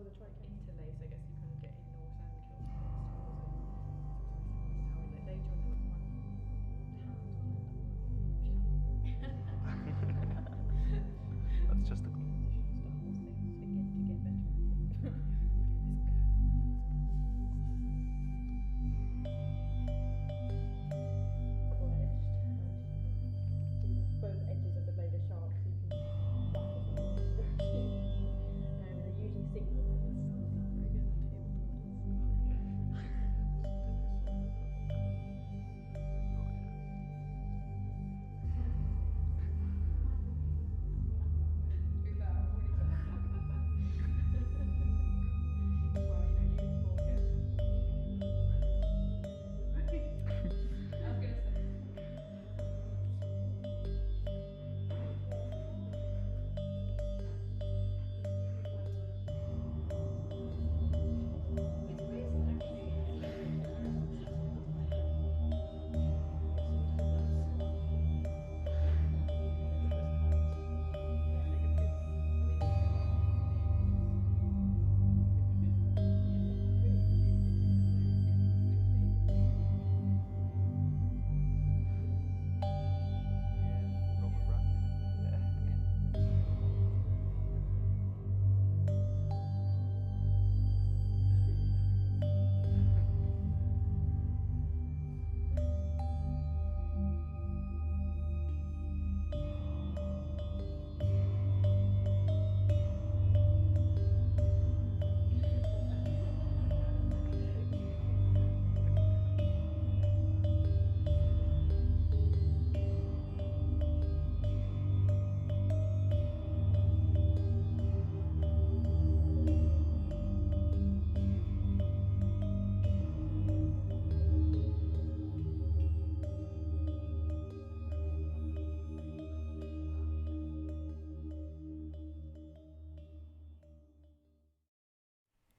interlace, I guess you kind of get in Norse and Celtic styles. Later on, there was one That's just the both edges of the blade are sharp, so you can they're usually single.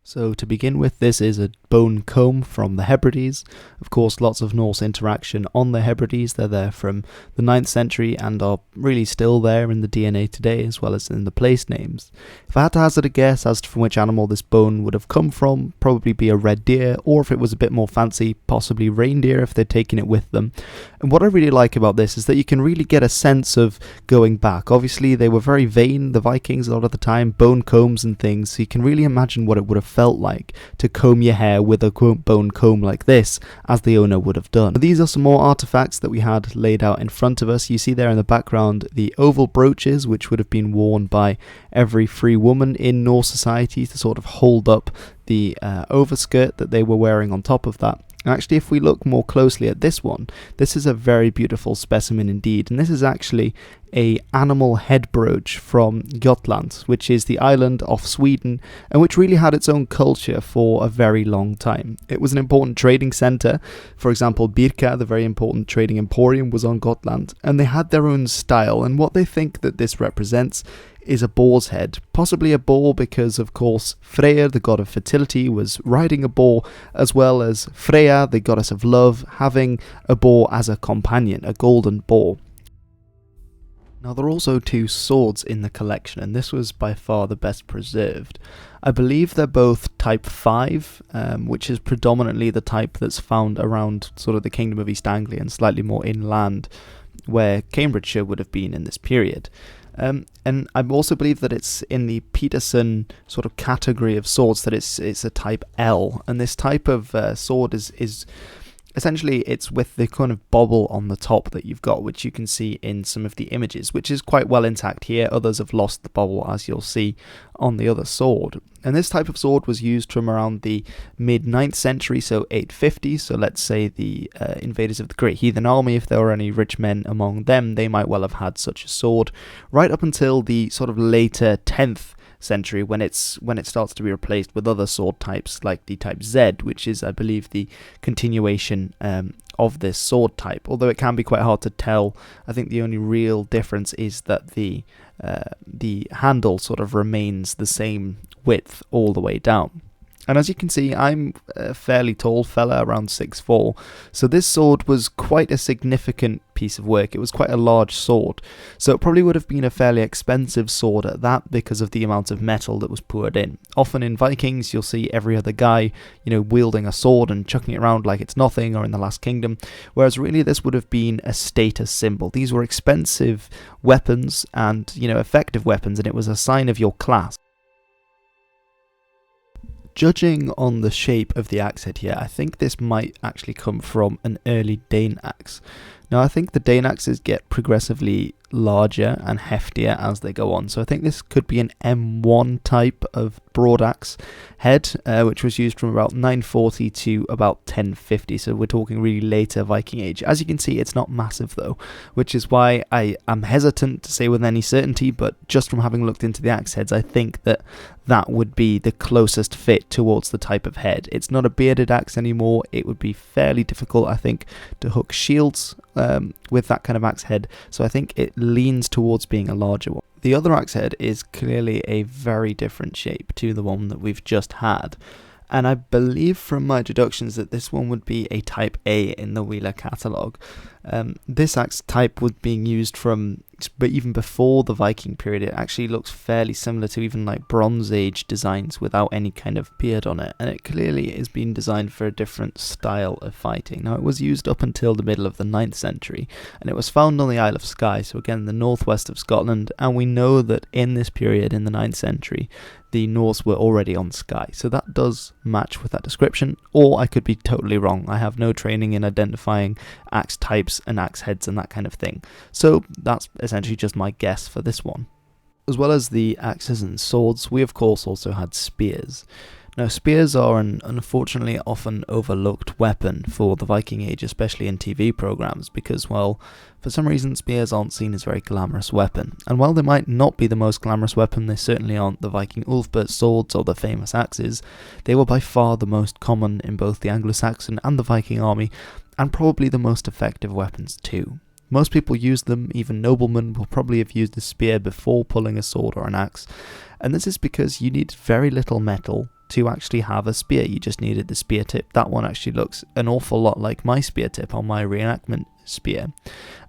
So to begin with, this is a bone comb from the Hebrides. Of course, lots of Norse interaction on the Hebrides. They're there from the 9th century and are really still there in the DNA today, as well as in the place names. If I had to hazard a guess as to from which animal this bone would have come from, probably be a red deer, or if it was a bit more fancy, possibly reindeer if they'd taken it with them. And what I really like about this is that you can really get a sense of going back. Obviously, they were very vain, the Vikings, a lot of the time, bone combs and things, so you can really imagine what it would have felt like to comb your hair with a bone comb like this, as the owner would have done. These are some more artifacts that we had laid out in front of us. You see there in the background the oval brooches, which would have been worn by every free woman in Norse society to sort of hold up the overskirt that they were wearing on top of that. Actually, if we look more closely at this one, this is a very beautiful specimen indeed, and this is actually a animal head brooch from Gotland, which is the island off Sweden, and which really had its own culture for a very long time. It was an important trading centre. For example, Birka, the very important trading emporium, was on Gotland, and they had their own style, and what they think that this represents is a boar's head, possibly a boar because, of course, Freyr, the god of fertility, was riding a boar, as well as Freya, the goddess of love, having a boar as a companion, a golden boar. Now, there are also 2 swords in the collection, and this was by far the best preserved. I believe they're both type 5, which is predominantly the type that's found around sort of the Kingdom of East Anglia and slightly more inland, where Cambridgeshire would have been in this period. And I also believe that it's in the Peterson sort of category of swords, that it's a type L, and this type of sword is essentially, it's with the kind of bobble on the top that you've got, which you can see in some of the images, which is quite well intact here. Others have lost the bobble, as you'll see on the other sword. And this type of sword was used from around the mid-9th century, so 850. So let's say the invaders of the Great Heathen Army, if there were any rich men among them, they might well have had such a sword, right up until the sort of later 10th century, when it starts to be replaced with other sword types like the type Z, which is, I believe, the continuation of this sword type, although it can be quite hard to tell. I think the only real difference is that the handle sort of remains the same width all the way down. And as you can see, I'm a fairly tall fella, around 6'4", so this sword was quite a significant piece of work. It was quite a large sword, so it probably would have been a fairly expensive sword at that because of the amount of metal that was poured in. Often in Vikings, you'll see every other guy, wielding a sword and chucking it around like it's nothing, or in the Last Kingdom, whereas really this would have been a status symbol. These were expensive weapons and, effective weapons, and it was a sign of your class. Judging on the shape of the axe head here, I think this might actually come from an early Dane axe. Now, I think the Dane axes get progressively larger and heftier as they go on, so I think this could be an M1 type of broad axe head, which was used from about 940 to about 1050, so we're talking really later Viking Age. As you can see, it's not massive though, which is why I am hesitant to say with any certainty, but just from having looked into the axe heads, I think that that would be the closest fit towards the type of head. It's not a bearded axe anymore. It would be fairly difficult, I think, to hook shields with that kind of axe head, so I think it leans towards being a larger one. The other axe head is clearly a very different shape to the one that we've just had, and I believe from my deductions that this one would be a type A in the Wheeler catalogue. This axe type was being used but even before the Viking period. It actually looks fairly similar to even like Bronze Age designs without any kind of beard on it, and it clearly is being designed for a different style of fighting. Now, it was used up until the middle of the 9th century, and it was found on the Isle of Skye, so again the northwest of Scotland, and we know that in this period in the 9th century the Norse were already on Skye, so that does match with that description, or I could be totally wrong. I have no training in identifying axe types and axe heads and that kind of thing, so that's essentially just my guess for this one. As well as the axes and swords, we of course also had spears. Now, spears are an unfortunately often overlooked weapon for the Viking Age, especially in TV programs, because, well, for some reason spears aren't seen as a very glamorous weapon. And while they might not be the most glamorous weapon, they certainly aren't the Viking Ulfberht swords or the famous axes. They were by far the most common in both the Anglo-Saxon and the Viking army, and probably the most effective weapons too. Most people use them. Even noblemen will probably have used a spear before pulling a sword or an axe, and this is because you need very little metal to actually have a spear. You just needed the spear tip. That one actually looks an awful lot like my spear tip on my reenactment spear.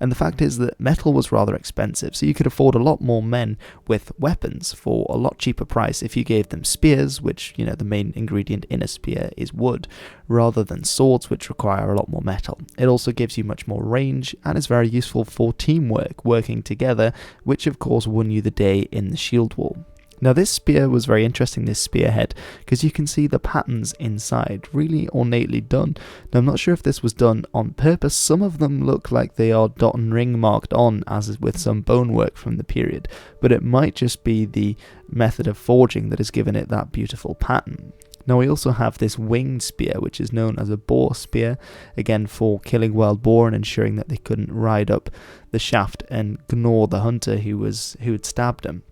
And the fact is that metal was rather expensive, so you could afford a lot more men with weapons for a lot cheaper price if you gave them spears, which, the main ingredient in a spear is wood, rather than swords, which require a lot more metal. It also gives you much more range and is very useful for teamwork, working together, which of course won you the day in the shield wall. Now, this spear was very interesting, this spearhead, because you can see the patterns inside, really ornately done. Now, I'm not sure if this was done on purpose. Some of them look like they are dot and ring marked on, as is with some bonework from the period, but it might just be the method of forging that has given it that beautiful pattern. Now, we also have this winged spear, which is known as a boar spear, again for killing wild boar and ensuring that they couldn't ride up the shaft and gnaw the hunter who had stabbed him.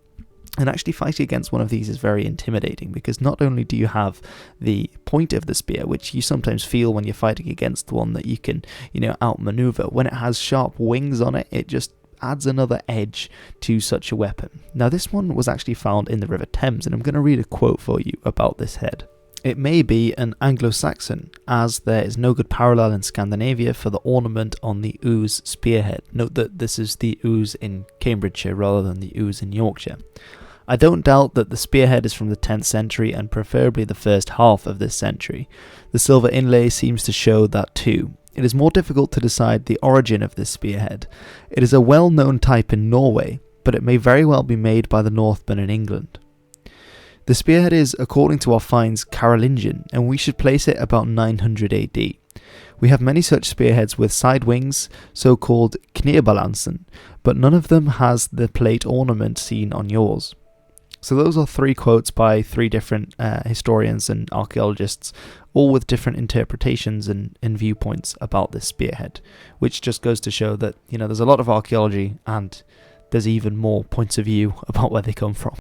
And actually fighting against one of these is very intimidating, because not only do you have the point of the spear, which you sometimes feel when you're fighting against one that you can, outmaneuver, when it has sharp wings on it, it just adds another edge to such a weapon. Now, this one was actually found in the River Thames, and I'm going to read a quote for you about this head. It may be an Anglo-Saxon, as there is no good parallel in Scandinavia for the ornament on the Ouse spearhead. Note that this is the Ouse in Cambridgeshire rather than the Ouse in Yorkshire. I don't doubt that the spearhead is from the 10th century and preferably the first half of this century. The silver inlay seems to show that too. It is more difficult to decide the origin of this spearhead. It is a well-known type in Norway, but it may very well be made by the Northmen in England. The spearhead is, according to our finds, Carolingian, and we should place it about 900 AD. We have many such spearheads with side wings, so-called kniebalansen, but none of them has the plate ornament seen on yours. So those are 3 quotes by 3 different historians and archaeologists, all with different interpretations and viewpoints about this spearhead, which just goes to show that, there's a lot of archaeology and there's even more points of view about where they come from.